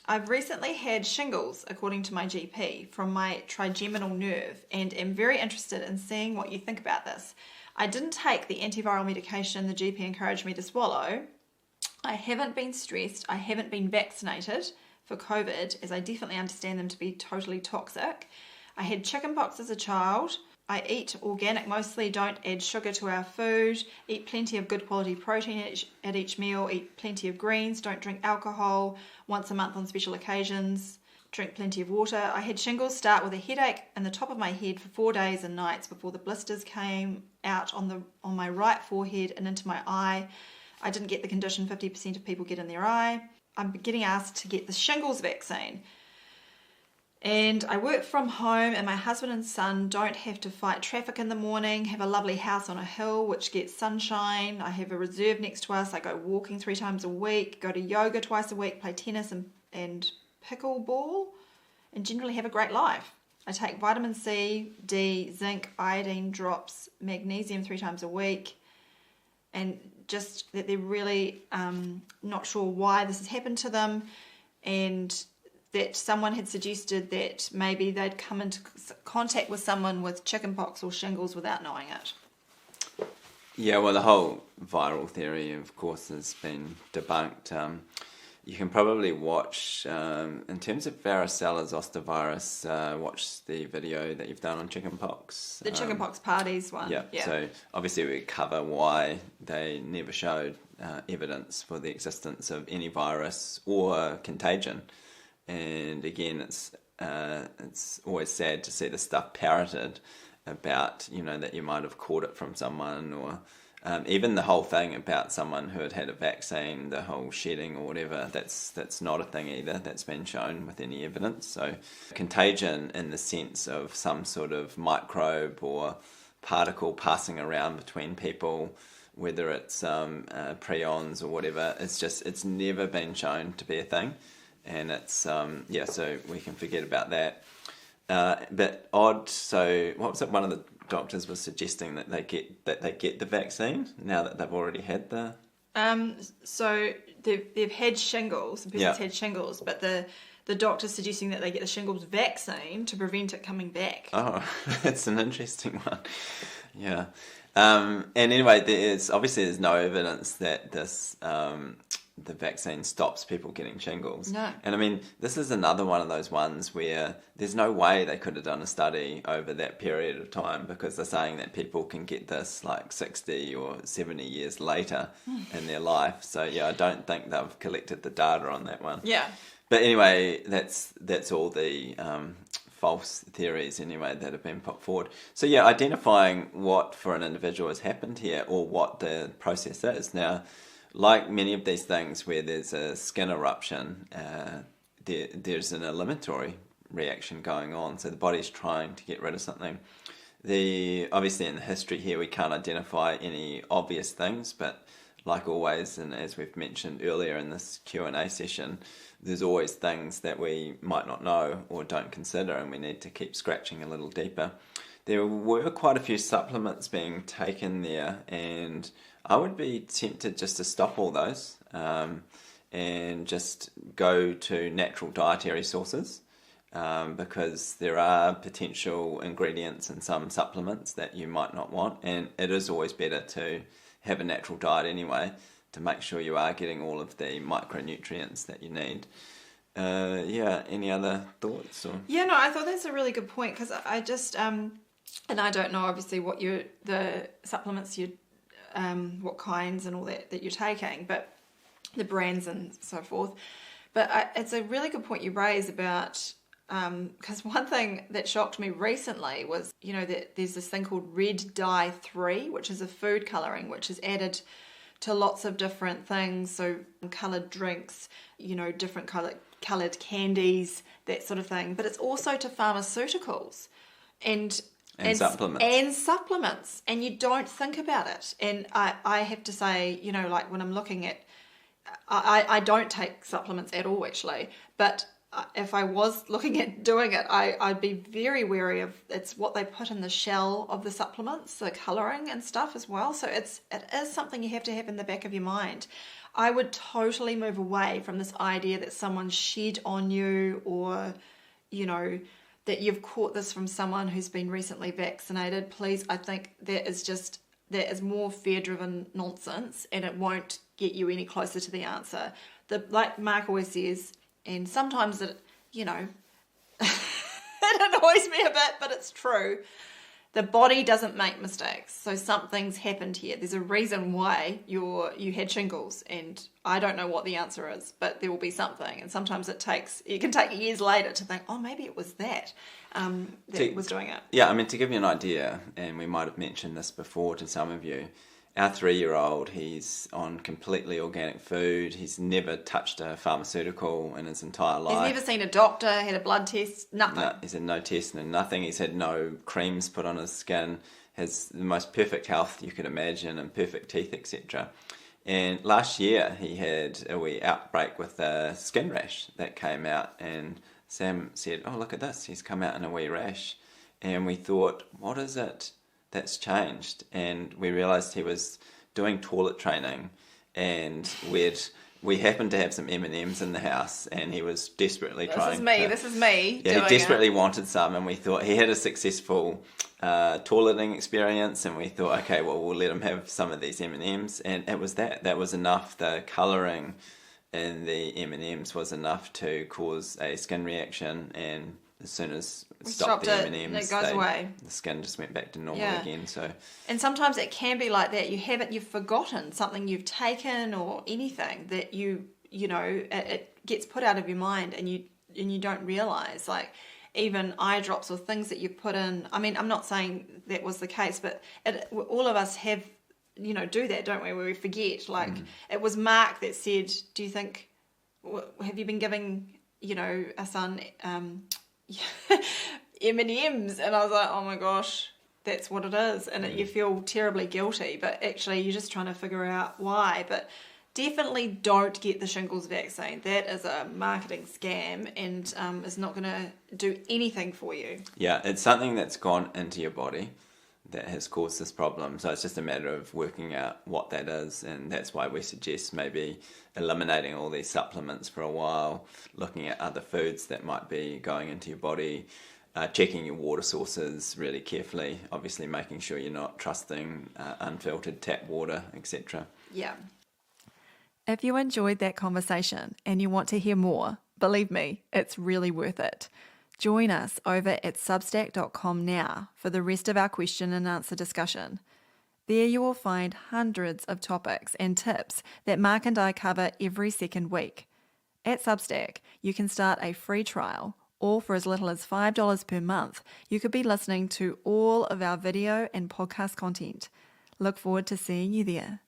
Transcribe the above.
I've recently had shingles, according to my GP, from my trigeminal nerve, and am very interested in seeing what you think about this. I didn't take the antiviral medication the GP encouraged me to swallow. I haven't been stressed. I haven't been vaccinated for COVID, as I definitely understand them to be totally toxic. I had chickenpox as a child. I eat organic mostly, don't add sugar to our food, eat plenty of good quality protein at each meal, eat plenty of greens, don't drink alcohol, once a month on special occasions, drink plenty of water. I had shingles start with a headache in the top of my head for 4 days and nights before the blisters came out on my right forehead and into my eye. I didn't get the condition 50% of people get in their eye. I'm getting asked to get the shingles vaccine. And I work from home, and my husband and son don't have to fight traffic in the morning, have a lovely house on a hill which gets sunshine. I have a reserve next to us. I go walking 3 times a week, go to yoga twice a week, play tennis and pickleball, and generally have a great life. I take vitamin C, D, zinc, iodine drops, magnesium 3 times a week, and just that they're really not sure why this has happened to them, and that someone had suggested that maybe they'd come into contact with someone with chickenpox or shingles without knowing it. Yeah, well, the whole viral theory, of course, has been debunked. You can probably watch, in terms of varicella zoster virus, watch the video that you've done on chickenpox. The chickenpox parties one. Yeah, so obviously we cover why they never showed evidence for the existence of any virus or contagion. And again, it's always sad to see the stuff parroted about, that you might have caught it from someone, or even the whole thing about someone who had had a vaccine, the whole shedding or whatever. That's not a thing either that's been shown with any evidence. So contagion in the sense of some sort of microbe or particle passing around between people, whether it's prions or whatever, it's never been shown to be a thing. And it's, so we can forget about that. But odd, so what was it? One of the doctors was suggesting that they get the vaccine now that they've already had the... So they've had shingles, the person's had shingles, but the doctor's suggesting that they get the shingles vaccine to prevent it coming back. Oh, that's an interesting one. Yeah. And anyway, there's no evidence that this... the vaccine stops people getting shingles. No. And I mean, this is another one of those ones where there's no way they could have done a study over that period of time, because they're saying that people can get this like 60 or 70 years later in their life. So yeah, I don't think they've collected the data on that one. Yeah. But anyway, that's all the false theories anyway that have been put forward. So yeah, identifying what for an individual has happened here, or what the process is. Now, like many of these things where there's a skin eruption, there's an eliminatory reaction going on. So the body's trying to get rid of something. Obviously in the history here, we can't identify any obvious things, but like always, and as we've mentioned earlier in this Q&A session, there's always things that we might not know or don't consider, and we need to keep scratching a little deeper. There were quite a few supplements being taken there, and I would be tempted just to stop all those and just go to natural dietary sources, because there are potential ingredients in some supplements that you might not want, and it is always better to have a natural diet anyway to make sure you are getting all of the micronutrients that you need. Any other thoughts? Or? Yeah, no, I thought that's a really good point, because I just, and I don't know obviously what the supplements what kinds and all that you're taking, but the brands and so forth. But it's a really good point you raise about, because one thing that shocked me recently was, that there's this thing called red dye 3, which is a food colouring, which is added to lots of different things. So coloured drinks, different coloured candies, that sort of thing. But it's also to pharmaceuticals and supplements, and you don't think about it. And I have to say, like when I'm looking at, I don't take supplements at all actually, but if I was looking at doing it, I'd be very wary of it's what they put in the shell of the supplements, the colouring and stuff as well. So it is something you have to have in the back of your mind. I would totally move away from this idea that someone shed on you, or, that you've caught this from someone who's been recently vaccinated. Please, I think that is more fear-driven nonsense, and it won't get you any closer to the answer. Like Mark always says, and sometimes it, it annoys me a bit, but it's true. The body doesn't make mistakes, so something's happened here. There's a reason why you had shingles, and I don't know what the answer is, but there will be something. And sometimes it can take years later to think, oh, maybe it was that was doing it. Yeah, I mean, to give you an idea, and we might have mentioned this before to some of you, our 3-year-old, he's on completely organic food. He's never touched a pharmaceutical in his entire life. He's never seen a doctor, had a blood test, nothing. No, he's had no test and nothing. He's had no creams put on his skin. Has the most perfect health you could imagine, and perfect teeth, etc. And last year he had a wee outbreak with a skin rash that came out, and Sam said, oh, look at this, he's come out in a wee rash. And we thought, what is it that's changed? And we realised he was doing toilet training, and we happened to have some M&Ms in the house, and he was desperately trying. This is me. Yeah, he desperately wanted some, and we thought he had a successful toileting experience, and we thought, okay, well, we'll let him have some of these M&Ms, and it was that was enough. The colouring in the M&Ms was enough to cause a skin reaction, and as soon as it stopped the M&Ms, it goes away. The skin just went back to normal again. So, and sometimes it can be like that. You've forgotten something you've taken or anything that it gets put out of your mind, and you don't realise, like even eye drops or things that you put in. I mean, I'm not saying that was the case, but all of us have do that, don't we? Where we forget. Like it was Mark that said, "Do you think have you been giving a son?" M&Ms, and I was like, oh my gosh, that's what it is, and you feel terribly guilty, but actually you're just trying to figure out why. But definitely don't get the shingles vaccine. That is a marketing scam, and is not going to do anything for you. Yeah, it's something that's gone into your body that has caused this problem, so it's just a matter of working out what that is, and that's why we suggest maybe eliminating all these supplements for a while, looking at other foods that might be going into your body, checking your water sources really carefully, obviously making sure you're not trusting unfiltered tap water, etc. Yeah. If you enjoyed that conversation and you want to hear more, believe me, it's really worth it. Join us over at substack.com now for the rest of our question and answer discussion. There you will find hundreds of topics and tips that Mark and I cover every second week. At Substack, you can start a free trial, or for as little as $5 per month, you could be listening to all of our video and podcast content. Look forward to seeing you there.